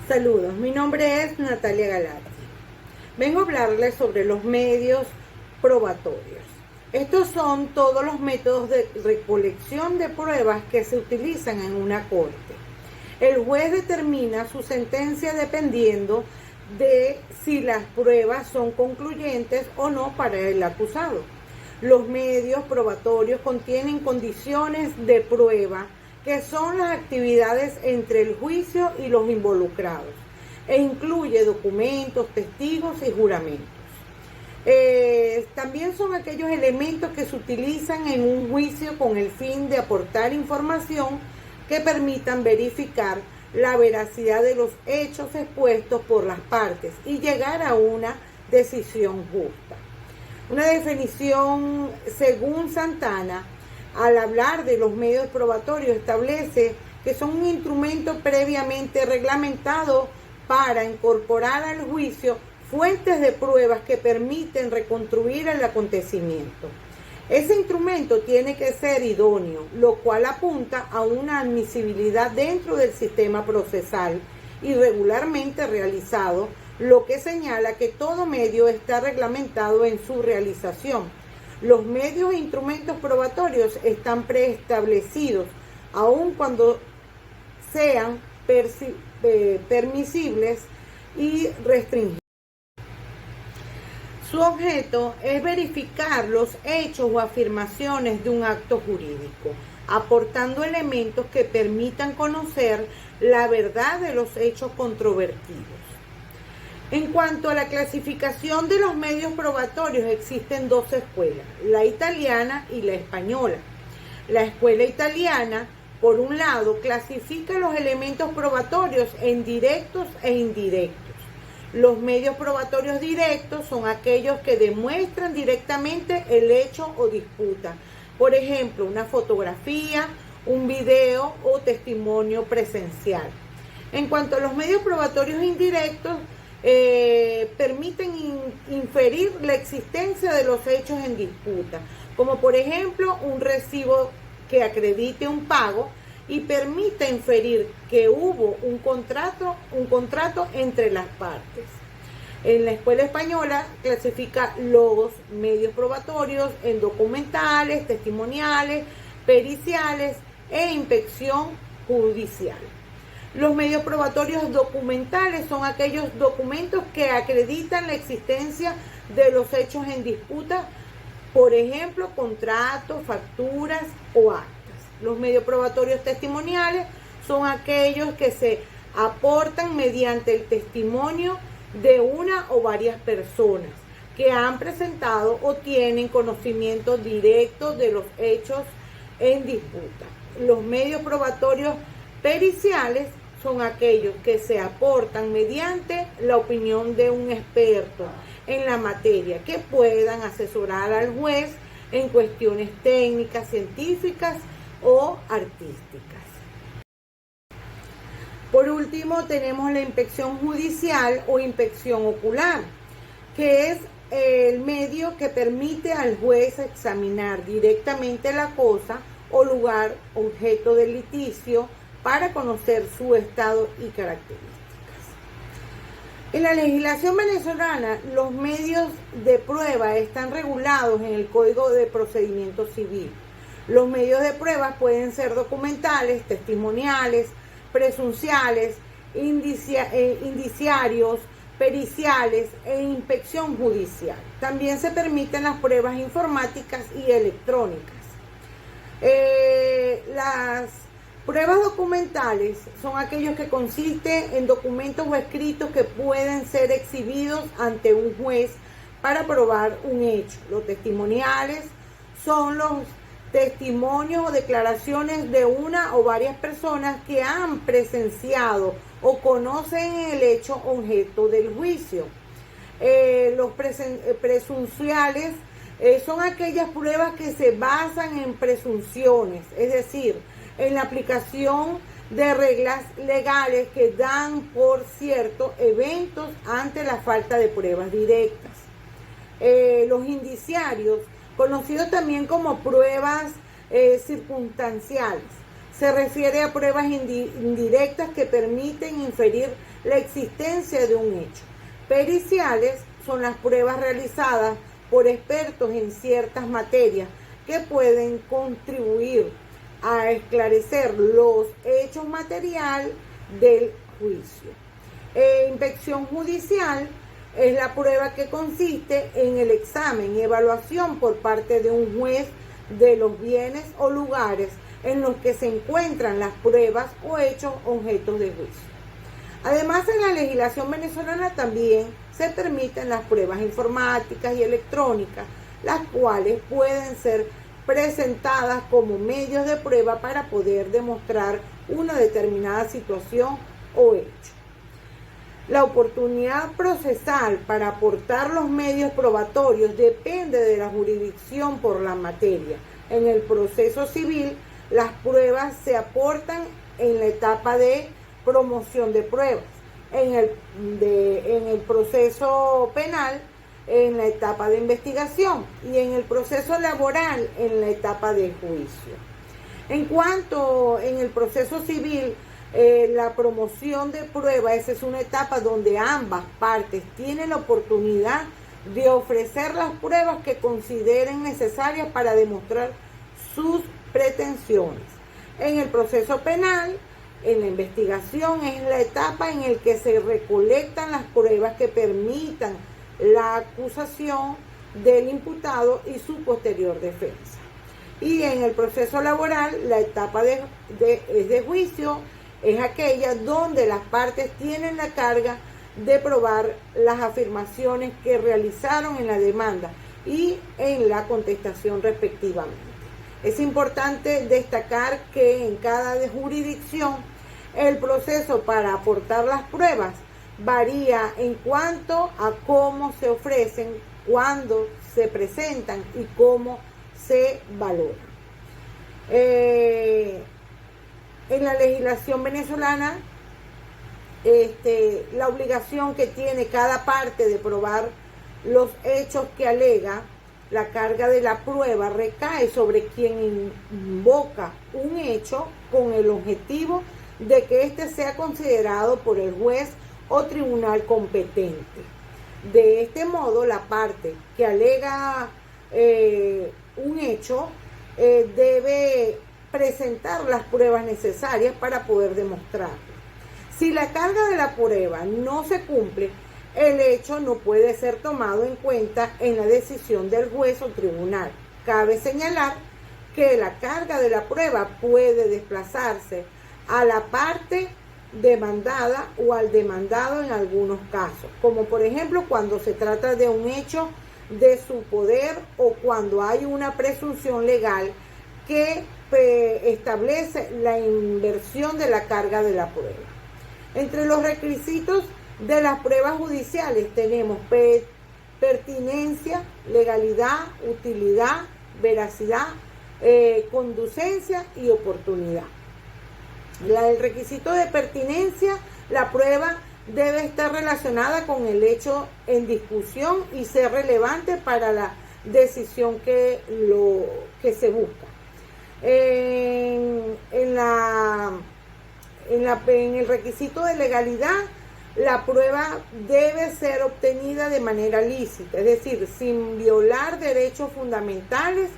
Saludos, mi nombre es Natalia Galazzi. Vengo a hablarles sobre los medios probatorios. Estos son todos los métodos de recolección de pruebas que se utilizan en una corte. El juez determina su sentencia dependiendo de si las pruebas son concluyentes o no para el acusado. Los medios probatorios contienen condiciones de prueba que son las actividades entre el juicio y los involucrados, e incluye documentos, testigos y juramentos. También son aquellos elementos que se utilizan en un juicio con el fin de aportar información que permitan verificar la veracidad de los hechos expuestos por las partes y llegar a una decisión justa. Una definición según Santana, al hablar de los medios probatorios, establece que son un instrumento previamente reglamentado para incorporar al juicio fuentes de pruebas que permiten reconstruir el acontecimiento. Ese instrumento tiene que ser idóneo, lo cual apunta a una admisibilidad dentro del sistema procesal y regularmente realizado, lo que señala que todo medio está reglamentado en su realización. Los medios e instrumentos probatorios están preestablecidos, aun cuando sean permisibles y restringidos. Su objeto es verificar los hechos o afirmaciones de un acto jurídico, aportando elementos que permitan conocer la verdad de los hechos controvertidos. En cuanto a la clasificación de los medios probatorios, existen dos escuelas, la italiana y la española. La escuela italiana, por un lado, clasifica los elementos probatorios en directos e indirectos. Los medios probatorios directos son aquellos que demuestran directamente el hecho o disputa. Por ejemplo, una fotografía, un video o testimonio presencial. En cuanto a los medios probatorios indirectos, permiten inferir la existencia de los hechos en disputa, como por ejemplo un recibo que acredite un pago y permite inferir que hubo un contrato entre las partes. En la escuela española clasifica los medios probatorios en documentales, testimoniales, periciales e inspección judicial. Los medios probatorios documentales son aquellos documentos que acreditan la existencia de los hechos en disputa, por ejemplo, contratos, facturas o actas. Los medios probatorios testimoniales son aquellos que se aportan mediante el testimonio de una o varias personas que han presentado o tienen conocimiento directo de los hechos en disputa. Los medios probatorios periciales son aquellos que se aportan mediante la opinión de un experto en la materia, que puedan asesorar al juez en cuestiones técnicas, científicas o artísticas. Por último, tenemos la inspección judicial o inspección ocular, que es el medio que permite al juez examinar directamente la cosa o lugar objeto del litigio para conocer su estado y características. En la legislación venezolana, los medios de prueba están regulados en el Código de Procedimiento Civil. Los medios de prueba pueden ser documentales, testimoniales, presunciales, indiciarios, periciales e inspección judicial. También se permiten las pruebas informáticas y electrónicas. Las pruebas documentales son aquellos que consisten en documentos o escritos que pueden ser exhibidos ante un juez para probar un hecho. Los testimoniales son los testimonios o declaraciones de una o varias personas que han presenciado o conocen el hecho objeto del juicio. Los presunciales son aquellas pruebas que se basan en presunciones, es decir, en la aplicación de reglas legales que dan por cierto eventos ante la falta de pruebas directas. Los indiciarios, conocidos también como pruebas circunstanciales, Se refiere a pruebas indirectas que permiten inferir la existencia de un hecho. Periciales son las pruebas realizadas por expertos en ciertas materias que pueden contribuir a esclarecer los hechos materiales del juicio. Inspección judicial es la prueba que consiste en el examen y evaluación por parte de un juez de los bienes o lugares en los que se encuentran las pruebas o hechos objetos de juicio. Además, en la legislación venezolana también se permiten las pruebas informáticas y electrónicas, las cuales pueden ser presentadas como medios de prueba para poder demostrar una determinada situación o hecho. La oportunidad procesal para aportar los medios probatorios depende de la jurisdicción por la materia. En el proceso civil, las pruebas se aportan en la etapa de promoción de pruebas, en el proceso penal, en la etapa de investigación, y en el proceso laboral, en la etapa de juicio. En cuanto en el proceso civil, la promoción de pruebas, esa es una etapa donde ambas partes tienen la oportunidad de ofrecer las pruebas que consideren necesarias para demostrar sus pretensiones. En el proceso penal, en la investigación, es la etapa en la que se recolectan las pruebas que permitan la acusación del imputado y su posterior defensa. Y en el proceso laboral, la etapa de juicio es aquella donde las partes tienen la carga de probar las afirmaciones que realizaron en la demanda y en la contestación respectivamente. Es importante destacar que en cada jurisdicción el proceso para aportar las pruebas varía en cuanto a cómo se ofrecen, cuándo se presentan y cómo se valoran. En la legislación venezolana, la obligación que tiene cada parte de probar los hechos que alega, la carga de la prueba recae sobre quien invoca un hecho con el objetivo de que éste sea considerado por el juez o tribunal competente. De este modo, la parte que alega un hecho debe presentar las pruebas necesarias para poder demostrarlo. Si la carga de la prueba no se cumple, el hecho no puede ser tomado en cuenta en la decisión del juez o tribunal. Cabe señalar que la carga de la prueba puede desplazarse a la parte demandada o al demandado en algunos casos, como por ejemplo cuando se trata de un hecho de su poder o cuando hay una presunción legal que establece la inversión de la carga de la prueba. Entre los requisitos de las pruebas judiciales tenemos pertinencia, legalidad, utilidad, veracidad, conducencia y oportunidad. El requisito de pertinencia, la prueba debe estar relacionada con el hecho en discusión y ser relevante para la decisión que se busca. En el requisito de legalidad, la prueba debe ser obtenida de manera lícita, es decir, sin violar derechos fundamentales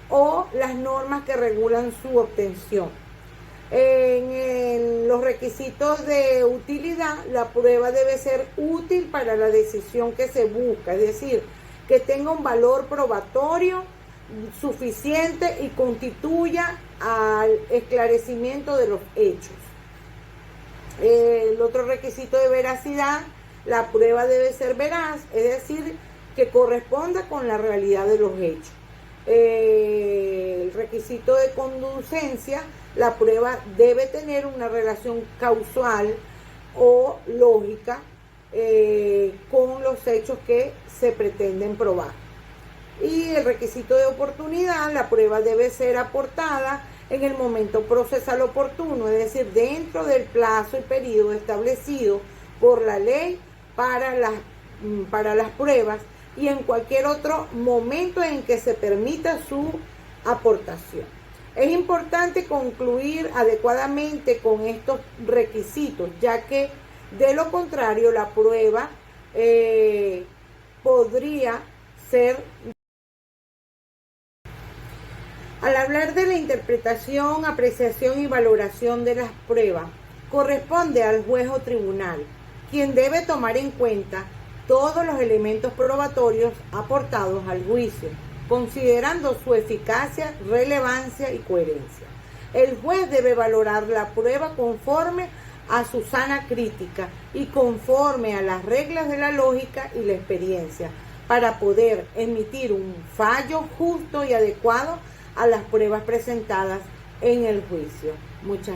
o las normas que regulan su obtención. En los requisitos de utilidad, la prueba debe ser útil para la decisión que se busca, es decir, que tenga un valor probatorio suficiente y constituya al esclarecimiento de los hechos. El otro requisito de veracidad, la prueba debe ser veraz, es decir, que corresponda con la realidad de los hechos. El requisito de conducencia, la prueba debe tener una relación causal o lógica con los hechos que se pretenden probar. Y el requisito de oportunidad, la prueba debe ser aportada en el momento procesal oportuno, es decir, dentro del plazo y periodo establecido por la ley para las pruebas y en cualquier otro momento en que se permita su aportación. Es importante concluir adecuadamente con estos requisitos, ya que de lo contrario la prueba podría ser. Al hablar de la interpretación, apreciación y valoración de las pruebas, corresponde al juez o tribunal, quien debe tomar en cuenta todos los elementos probatorios aportados al juicio, considerando su eficacia, relevancia y coherencia. El juez debe valorar la prueba conforme a su sana crítica y conforme a las reglas de la lógica y la experiencia, para poder emitir un fallo justo y adecuado a las pruebas presentadas en el juicio. Muchas